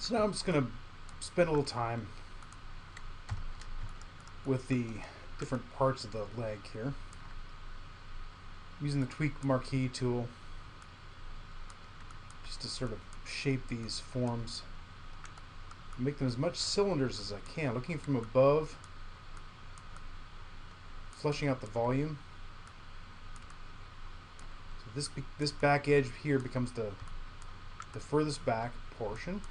So now I'm just going to spend a little time with the different parts of the leg here. Using the tweak marquee tool just to sort of shape these forms. Make them as much cylinders as I can, looking from above, flushing out the volume. So this back edge here becomes the furthest back portion.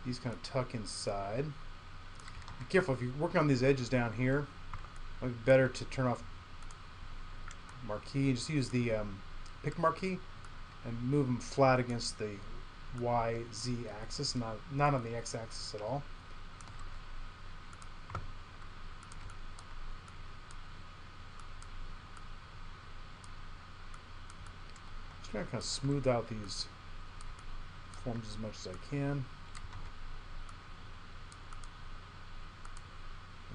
These kind of tuck inside. Be careful if you're working on these edges down here. It might be better to turn off marquee and just use the pick marquee and move them flat against the Y-Z axis, not on the X-axis at all. Just trying to kind of smooth out these forms as much as I can.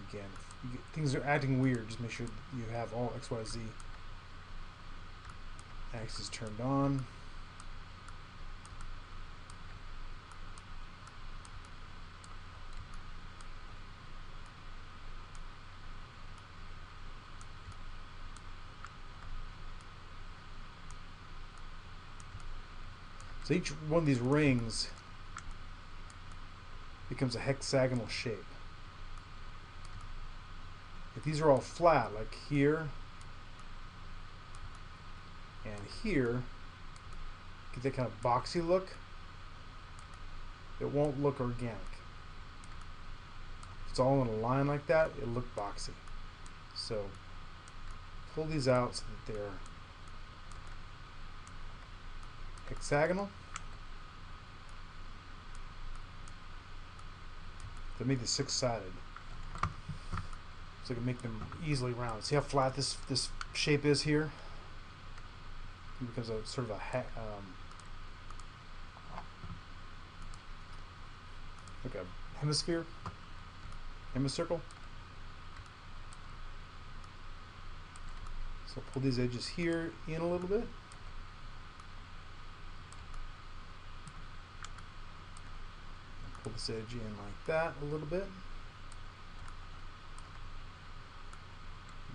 Again, if things are acting weird, just make sure you have all XYZ axes turned on. So each one of these rings becomes a hexagonal shape. If these are all flat, like here and here, get that kind of boxy look, it won't look organic. If it's all in a line like that, it'll look boxy. So pull these out so that they're hexagonal. They make the six-sided, so I can make them easily round. See how flat this shape is here? It becomes a sort of a like a hemisphere, hemicircle. So pull these edges here in a little bit. Pull this edge in like that a little bit.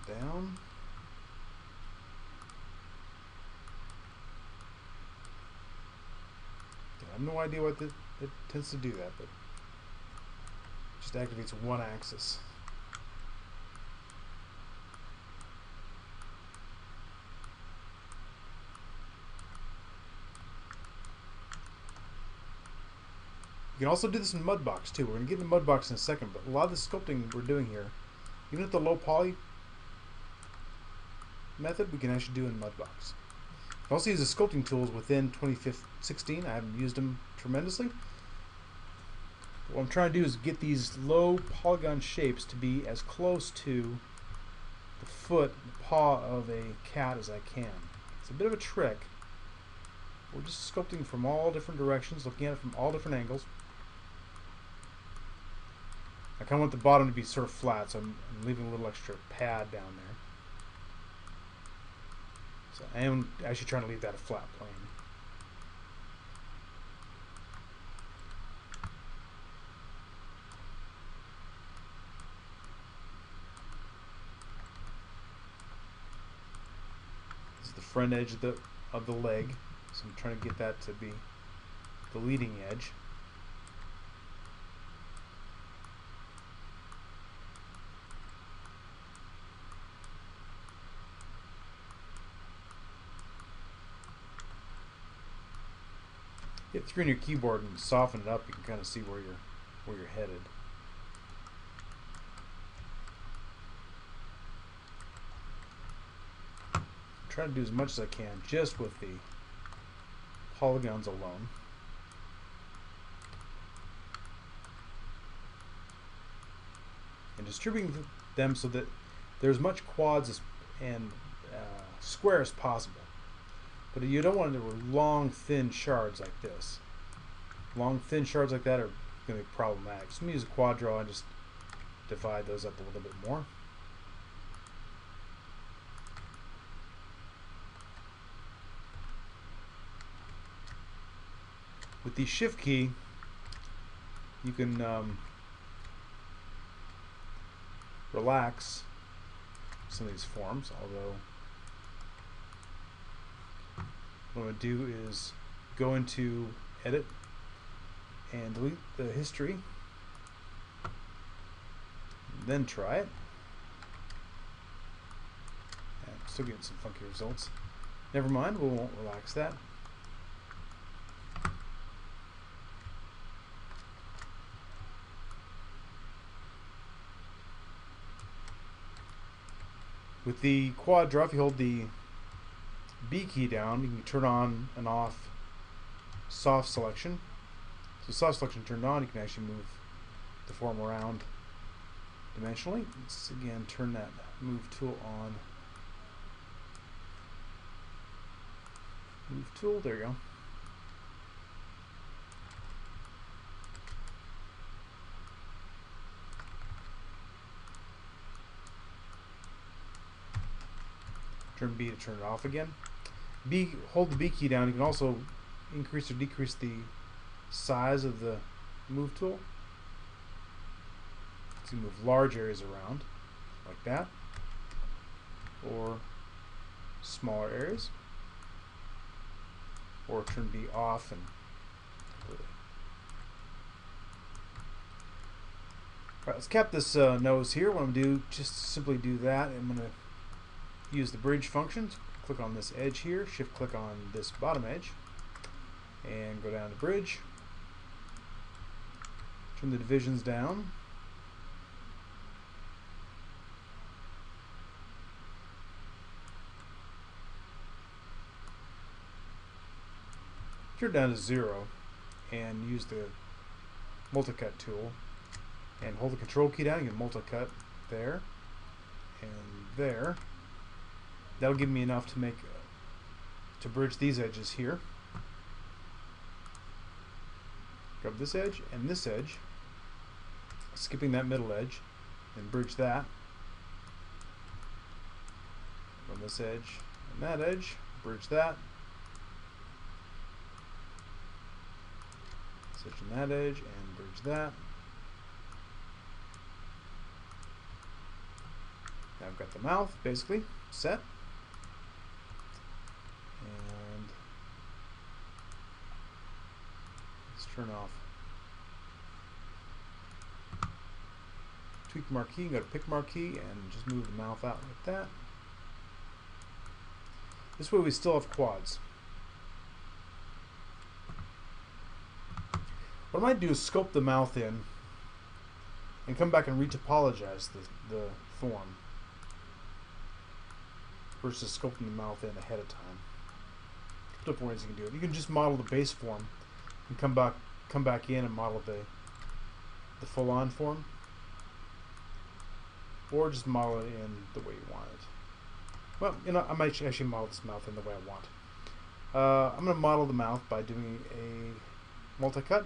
Down. I have no idea what it tends to do that, but just activates one axis. You can also do this in Mudbox too. We're going to get into Mudbox in a second, but a lot of the sculpting we're doing here, even at the low poly method, we can actually do in Mudbox. You can also use the sculpting tools within 2016. I haven't used them tremendously. What I'm trying to do is get these low polygon shapes to be as close to the foot, the paw of a cat as I can. It's a bit of a trick. We're just sculpting from all different directions, looking at it from all different angles. I kind of want the bottom to be sort of flat, so I'm leaving a little extra pad down there. So I am actually trying to leave that a flat plane. This is the front edge of the leg, so I'm trying to get that to be the leading edge. Hit 3 on your keyboard and soften it up. You can kind of see where you're headed. I'm trying to do as much as I can just with the polygons alone. And distributing them so that there's as much quads and square as possible. But you don't want long, thin shards like this. Long, thin shards like that are going to be problematic. So I'm going to use a quad draw and just divide those up a little bit more. With the shift key, you can relax some of these forms, although what I'm going to do is go into edit and delete the history, then try it. And I'm still getting some funky results. Never mind, we won't relax that. With the quad draw, if you hold the B key down, you can turn on and off soft selection. So soft selection turned on, you can actually move the form around dimensionally. Let's again turn that move tool on. Move tool, there you go. Turn B to turn it off again. B, hold the B key down. You can also increase or decrease the size of the move tool. So you move large areas around, like that, or smaller areas, or turn B off and completely. Alright, let's cap this nose here. What I'm going to do, just simply do that. I'm going to use the bridge function. Click on this edge here, shift click on this bottom edge, and go down to bridge. Turn the divisions down. Turn it down to 0 and use the multi-cut tool and hold the control key down. You can multi-cut there and there. That'll give me enough to bridge these edges here. Grab this edge and this edge, skipping that middle edge, and bridge that. From this edge and that edge, bridge that. Section that edge and bridge that. Now I've got the mouth basically set. And let's turn off tweak marquee, go to pick marquee and just move the mouth out like that. This way we still have quads. What I might do is sculpt the mouth in and come back and retopologize the form versus sculpting the mouth in ahead of time. Different ways you can do it. You can just model the base form and come back in and model the full-on form, or just model it in the way you want it. Well, you know, I might actually model this mouth in the way I want. I'm going to model the mouth by doing a multi-cut.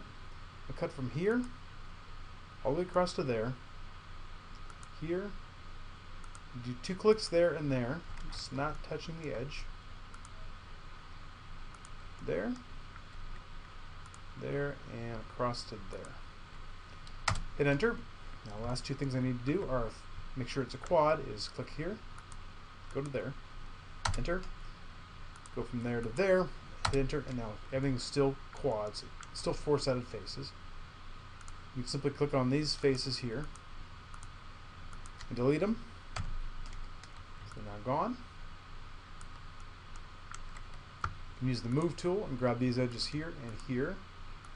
A cut from here all the way across to there. Here, do 2 clicks there and there, just not touching the edge. There, there, and across to there. Hit enter. Now the last 2 things I need to do are make sure it's a quad, is click here, go to there, enter, go from there to there, hit enter, and now everything's still quads, still 4-sided faces. You can simply click on these faces here and delete them. So they're now gone. You can use the move tool and grab these edges here and here,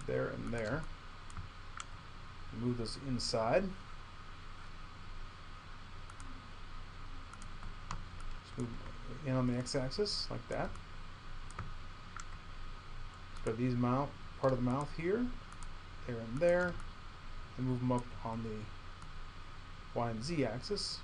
there and there. Move those inside. Just move in on the x-axis like that. Grab these part of the mouth here, there and there, and move them up on the y and z axis.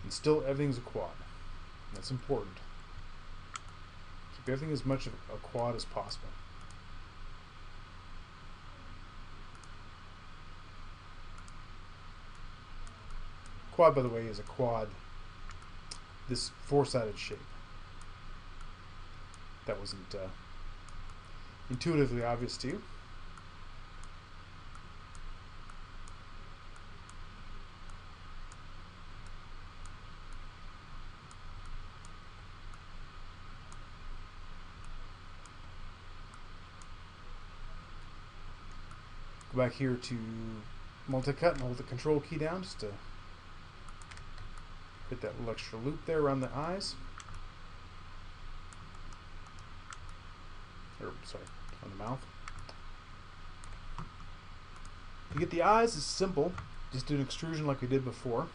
And still everything's a quad. That's important. Keep everything as much of a quad as possible. Quad, by the way, is a quad, this four-sided shape. That wasn't intuitively obvious to you. Go back here to multi-cut and hold the control key down just to hit that little extra loop there around the eyes. Or, sorry, on the mouth. To get the eyes, it's simple. Just do an extrusion like we did before.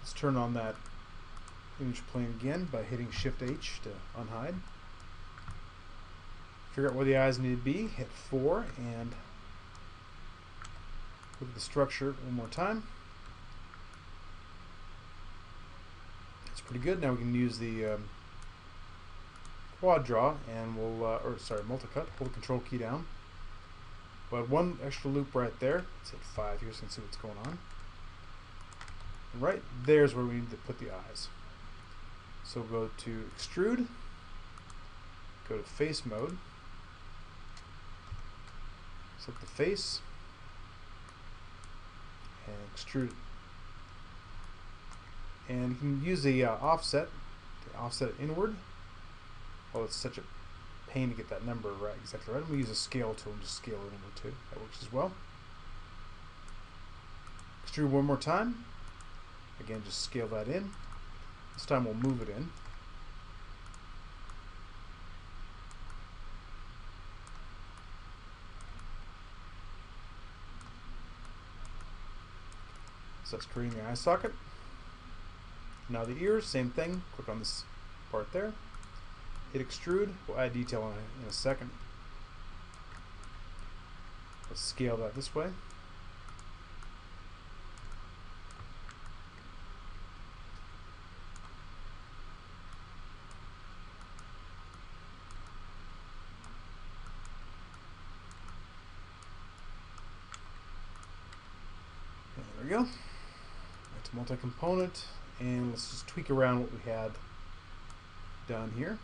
Let's turn on that image plane again by hitting Shift H to unhide. Figure out where the eyes need to be, hit 4, and look at the structure one more time. That's pretty good. Now we can use the quad draw, and we'll, multi-cut, hold the control key down. We'll add one extra loop right there. Let's hit 5 here so you can see what's going on. And right there's where we need to put the eyes. So go to extrude, go to face mode, select the face, and extrude it. And you can use the offset to offset it inward. Well, it's such a pain to get that number right, exactly right. I'm going to use a scale tool and just scale it inward too. That works as well. Extrude one more time. Again, just scale that in. This time we'll move it in. So that's creating the eye socket. Now the ears, same thing. Click on this part there. Hit extrude. We'll add detail on it in a second. Let's scale that this way. There we go. Back to multi-component, and let's just tweak around what we had done here.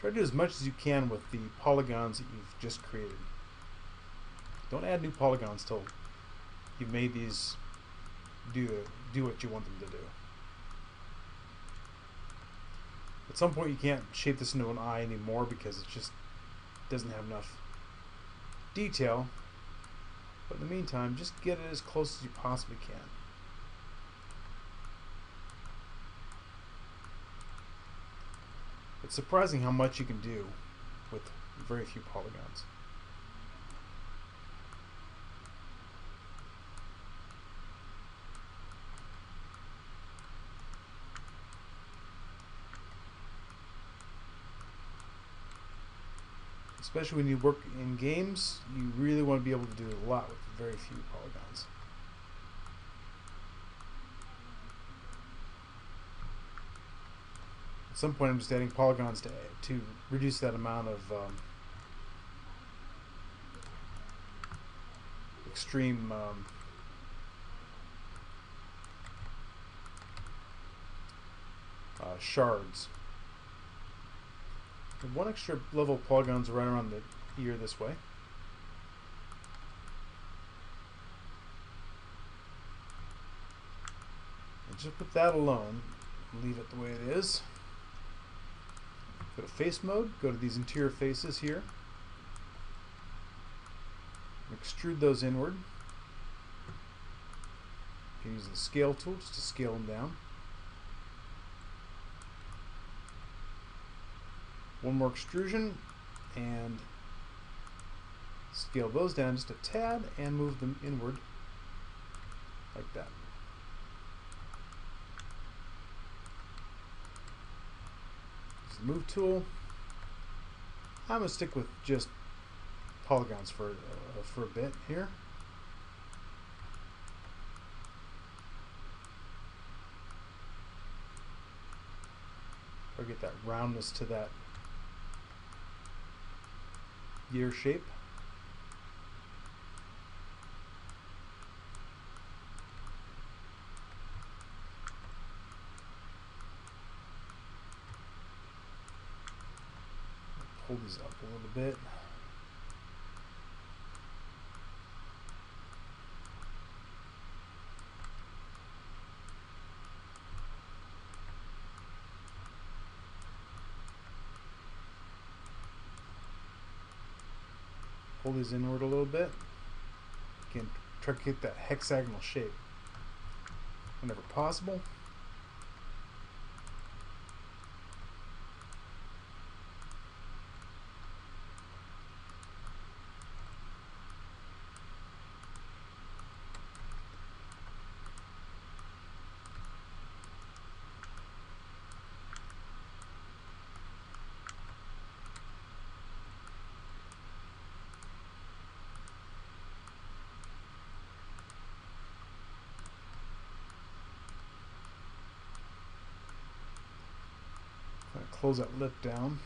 Try to do as much as you can with the polygons that you've just created. Don't add new polygons till you've made these do what you want them to do. At some point you can't shape this into an eye anymore because it just doesn't have enough detail. But in the meantime, just get it as close as you possibly can. It's surprising how much you can do with very few polygons. Especially when you work in games, you really want to be able to do a lot with very few polygons. At some point I'm just adding polygons to reduce that amount of extreme shards. And one extra level of polygons right around the ear this way. And just put that alone, leave it the way it is. Go to face mode, go to these interior faces here. Extrude those inward. You can use the scale tool just to scale them down. One more extrusion, and Scale those down just a tad and move them inward like that. Use the move tool. I'm going to stick with just polygons for a bit here. Or get that roundness to that gear shape. Pull these up a little bit. Pull these inward a little bit. Again, try to get that hexagonal shape whenever possible. Close that lip down.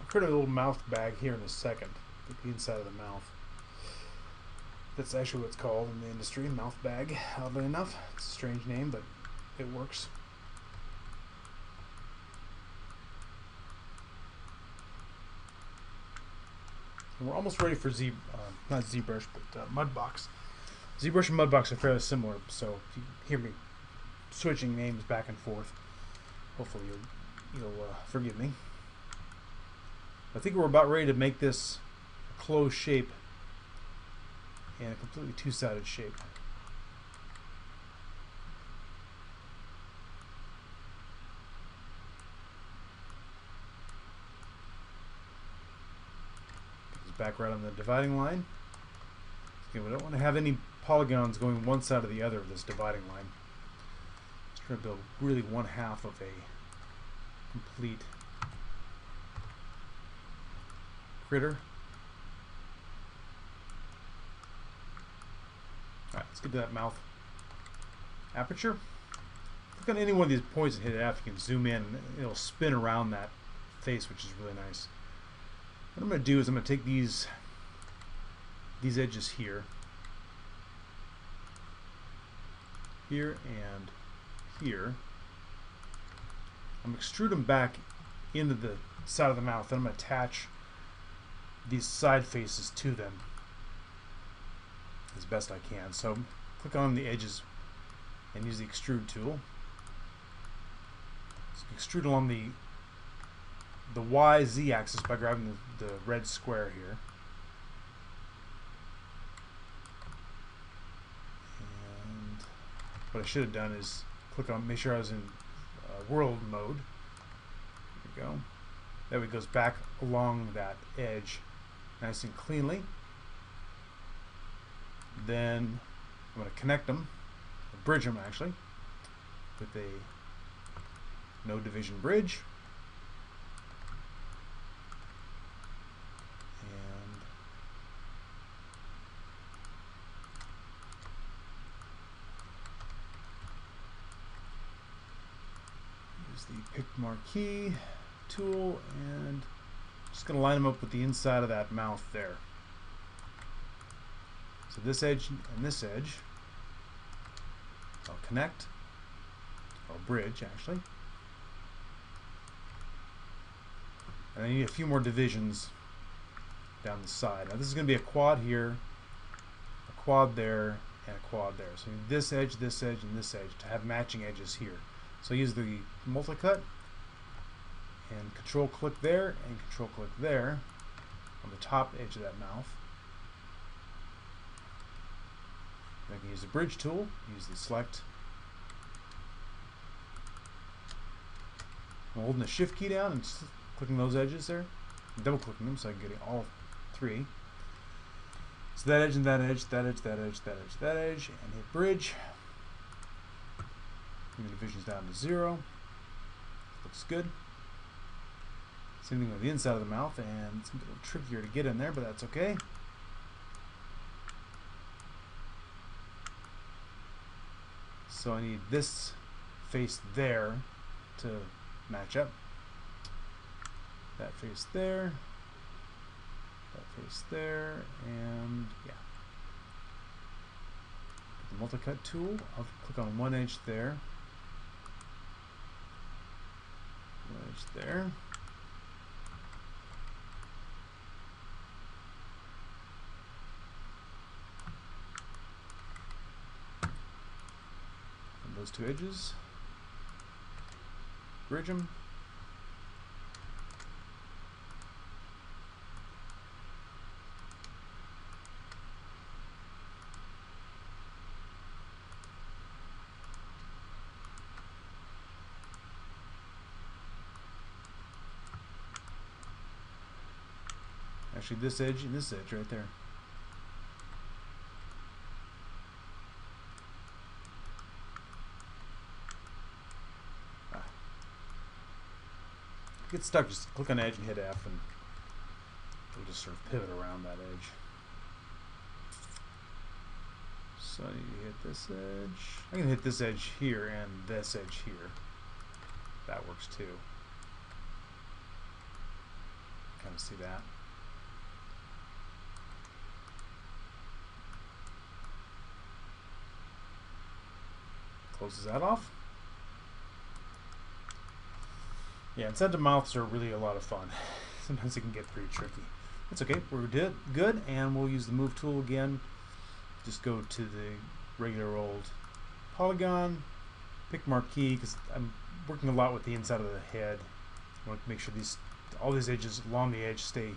Create a little mouth bag here in a second, at the inside of the mouth. That's actually what it's called in the industry, mouth bag, oddly enough. It's a strange name, but it works. And we're almost ready for not ZBrush, but Mudbox. ZBrush and Mudbox are fairly similar, so if you hear me switching names back and forth, hopefully you'll forgive me. I think we're about ready to make this a closed shape and a completely two-sided shape. Get this back right on the dividing line. Okay, we don't want to have any polygons going one side or the other of this dividing line. Just trying to build really one half of a complete critter. Alright, let's get to that mouth aperture. Click on any one of these points and hit F. You can zoom in and it'll spin around that face, which is really nice. What I'm going to do is I'm going to take these edges here, and here. I'm going to extrude them back into the side of the mouth. Then I'm going to attach these side faces to them as best I can. So click on the edges and use the extrude tool. So extrude along the YZ axis by grabbing the red square here. And what I should have done is click on, make sure I was in world mode. There we go. That way it goes back along that edge nice and cleanly. Then I'm going to connect them, or bridge them actually, with a no division bridge. And use the pick marquee tool and just going to line them up with the inside of that mouth there. So this edge and this edge, I'll connect, or bridge actually. And I need a few more divisions down the side. Now this is going to be a quad here, quad there and a quad there. So this edge, and this edge to have matching edges here. So use the multi-cut and control click there and control click there on the top edge of that mouth. Then I can use the bridge tool, use the select. I'm holding the shift key down and clicking those edges there, and double clicking them so I can get all three. So that edge and that edge, that edge, that edge, that edge, that edge, and hit bridge. Bring the divisions down to 0. Looks good. Same thing with the inside of the mouth, and it's a little trickier to get in there, but that's okay. So I need this face there to match up. That face there. That face there, and yeah. The multi-cut tool, I'll click on one edge there. One edge there. Those two edges, bridge them, actually this edge and this edge right there. Get stuck, just click on the edge and hit F, and it'll just sort of pivot around that edge. So I need to hit this edge. I can hit this edge here and this edge here. That works too. Kind of see that. Closes that off. Yeah, inside the mouths are really a lot of fun. Sometimes it can get pretty tricky. That's okay, we're good, and we'll use the move tool again. Just go to the regular old polygon, pick marquee, because I'm working a lot with the inside of the head. I want to make sure all these edges along the edge stay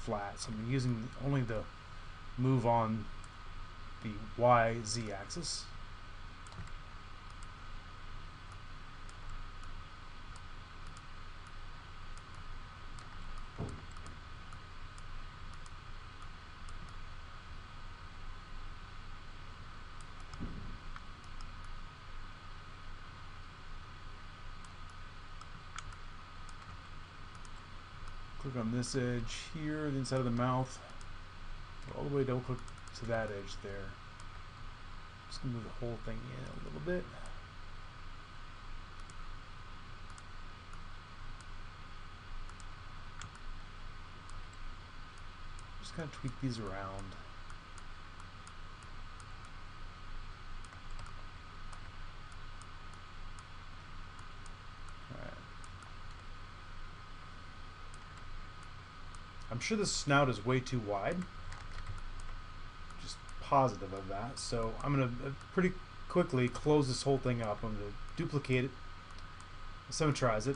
flat. So I'm using only the move on the Y-Z axis. Click on this edge here, the inside of the mouth. Go all the way double click to that edge there. Just gonna move the whole thing in a little bit. Just kind of tweak these around. I'm sure the snout is way too wide. Just positive of that. So I'm going to pretty quickly close this whole thing up. I'm going to duplicate it, symmetrize it,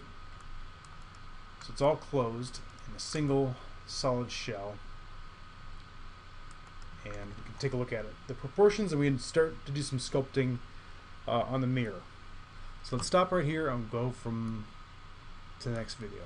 so it's all closed in a single solid shell. And we can take a look at it. The proportions, and we can start to do some sculpting on the mirror. So let's stop right here and go to the next video.